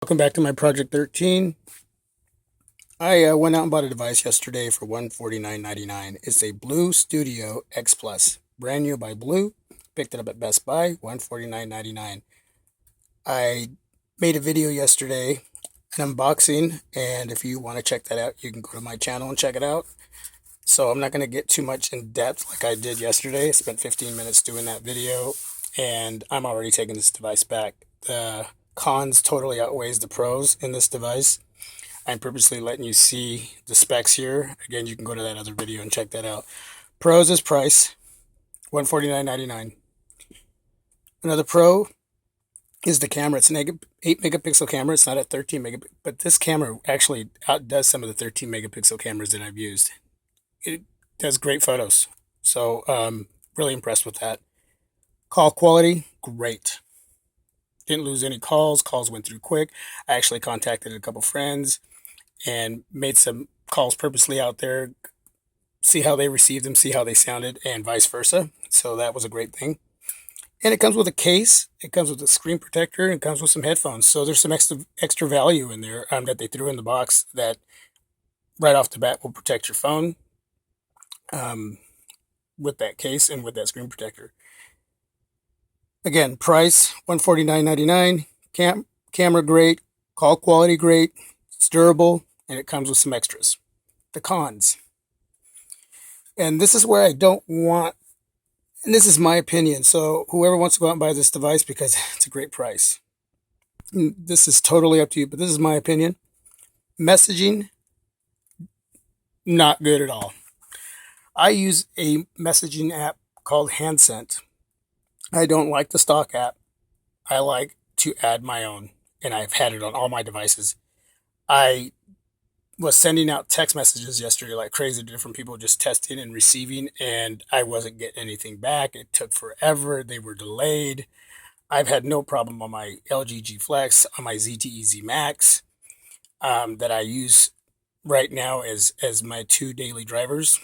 Welcome back to my Project 13. I went out and bought a device yesterday for $149.99. It's a Blue Studio X Plus, brand new by Blue. Picked it up at Best Buy, $149.99. I made a video yesterday, an unboxing, and if you want to check that out, you can go to my channel and check it out. So I'm not going to get too much in depth like I did yesterday. I spent 15 minutes doing that video, and I'm already taking this device back. The cons totally outweighs the pros in this device. I'm purposely letting you see the specs here. Again, you can go to that other video and check that out. Pros is price, $149.99. Another pro is the camera. It's an 8 megapixel camera. It's not a 13 megapixel, but this camera actually outdoes some of the 13 megapixel cameras that I've used. It does great photos. So, really impressed with that. Call quality, great. Didn't lose any calls. Calls went through quick. I actually contacted a couple friends and made some calls purposely out there, see how they received them, see how they sounded, and vice versa. So that was a great thing. And it comes with a case, it comes with a screen protector, and it comes with some headphones. So there's some extra value in there that they threw in the box that right off the bat will protect your phone with that case and with that screen protector. Again, price $149.99. Camera great, call quality great, it's durable, and it comes with some extras. The cons. And this is where I don't want, and this is my opinion, so whoever wants to go out and buy this device because it's a great price. This is totally up to you, but this is my opinion. Messaging, not good at all. I use a messaging app called Handsent. I don't like the stock app. I like to add my own, and I've had it on all my devices. I was sending out text messages yesterday like crazy to different people, just testing and receiving, and I wasn't getting anything back. It took forever. They were delayed. I've had no problem on my LG G Flex, on my ZTE Z Max that I use right now as my two daily drivers.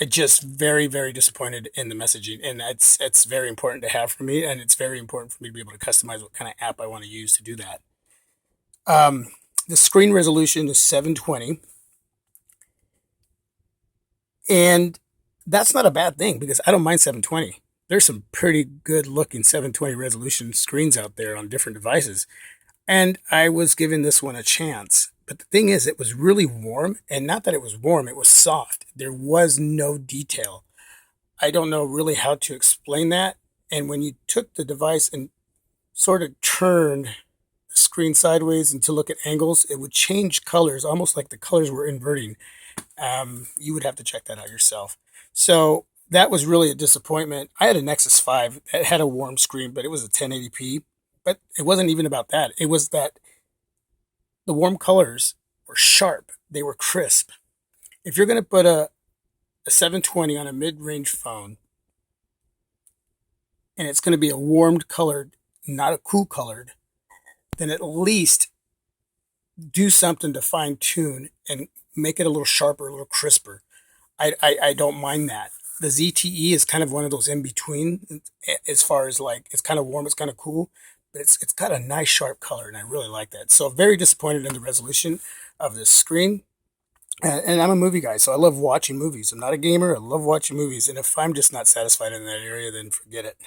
I just very, very disappointed in the messaging, and it's very important to have for me, and it's very important for me to be able to customize what kind of app I want to use to do that. The screen resolution is 720, and that's not a bad thing because I don't mind 720. There's some pretty good looking 720 resolution screens out there on different devices, and I was giving this one a chance. But the thing is, it was really warm, and not that it was warm, it was soft. There was no detail. I don't know really how to explain that. And when you took the device and sort of turned the screen sideways and to look at angles, it would change colors, almost like the colors were inverting. You would have to check that out yourself. So that was really a disappointment. I had a Nexus 5 that had a warm screen, but it was a 1080p. But it wasn't even about that. It was that the warm colors were sharp. They were crisp. If you're going to put a 720 on a mid-range phone, and it's going to be a warmed colored, not a cool colored, then at least do something to fine tune and make it a little sharper, a little crisper. I don't mind that. The ZTE is kind of one of those in between as far as like it's kind of warm, it's kind of cool, but it's got a nice sharp color, and I really like that. So very disappointed in the resolution of this screen. And I'm a movie guy, so I love watching movies. I'm not a gamer. I love watching movies, and if I'm just not satisfied in that area, then forget it.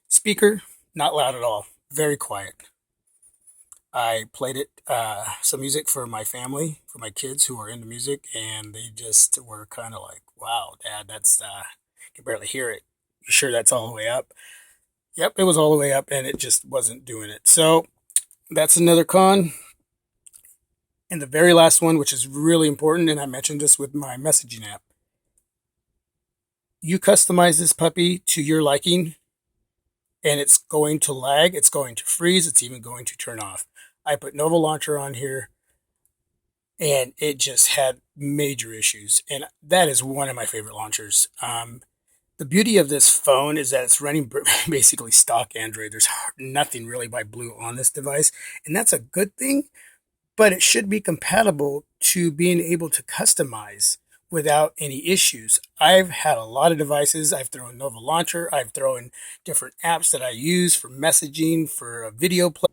Speaker, not loud at all. Very quiet. I played it some music for my family, for my kids who are into music, and they just were kind of like, "Wow, Dad, that's I can barely hear it. You sure that's all the way up?" Yep, it was all the way up, and it just wasn't doing it. So that's another con. And the very last one, which is really important, and I mentioned this with my messaging app. You customize this puppy to your liking, and it's going to lag, it's going to freeze, it's even going to turn off. I put Nova Launcher on here, and it just had major issues. And that is one of my favorite launchers. The beauty of this phone is that it's running basically stock Android. There's nothing really by Blue on this device, and that's a good thing, but it should be compatible to being able to customize without any issues. I've had a lot of devices. I've thrown Nova Launcher. I've thrown different apps that I use for messaging, for a video play.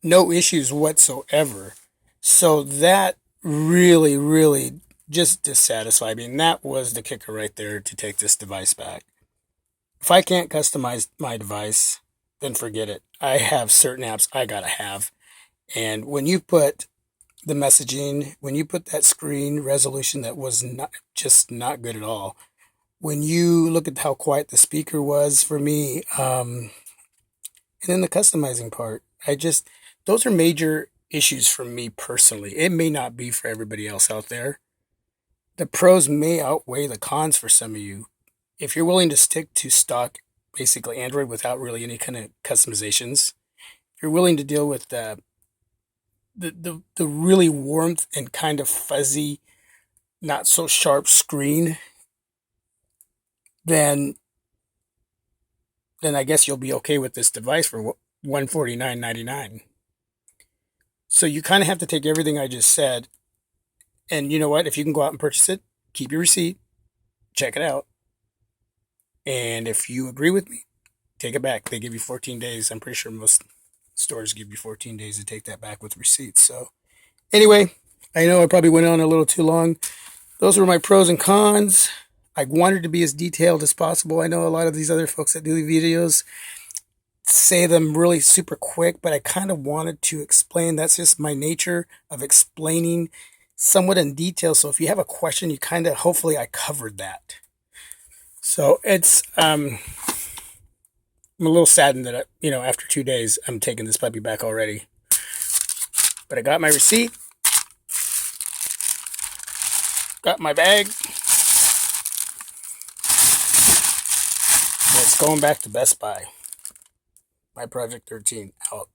No issues whatsoever. So that really, really just dissatisfied me. And that was the kicker right there to take this device back. If I can't customize my device, then forget it. I have certain apps I gotta have. And when you put the messaging, when you put that screen resolution that was not good at all, when you look at how quiet the speaker was for me, and then the customizing part, those are major issues for me personally. It may not be for everybody else out there. The pros may outweigh the cons for some of you. If you're willing to stick to stock, basically Android without really any kind of customizations, if you're willing to deal with the really warmth and kind of fuzzy, not so sharp screen, then I guess you'll be okay with this device for $149.99. So you kind of have to take everything I just said, and you know what? If you can go out and purchase it, keep your receipt, check it out, and if you agree with me, take it back. They give you 14 days. I'm pretty sure most stores give you 14 days to take that back with receipts. So anyway, I know I probably went on a little too long. Those were my pros and cons. I wanted to be as detailed as possible. I know a lot of these other folks that do videos say them really super quick, but I kind of wanted to explain. That's just my nature of explaining somewhat in detail. So if you have a question, you kind of, hopefully I covered that. So it's, I'm a little saddened that, after 2 days, I'm taking this puppy back already. But I got my receipt, got my bag. It's going back to Best Buy. My Project 13 out.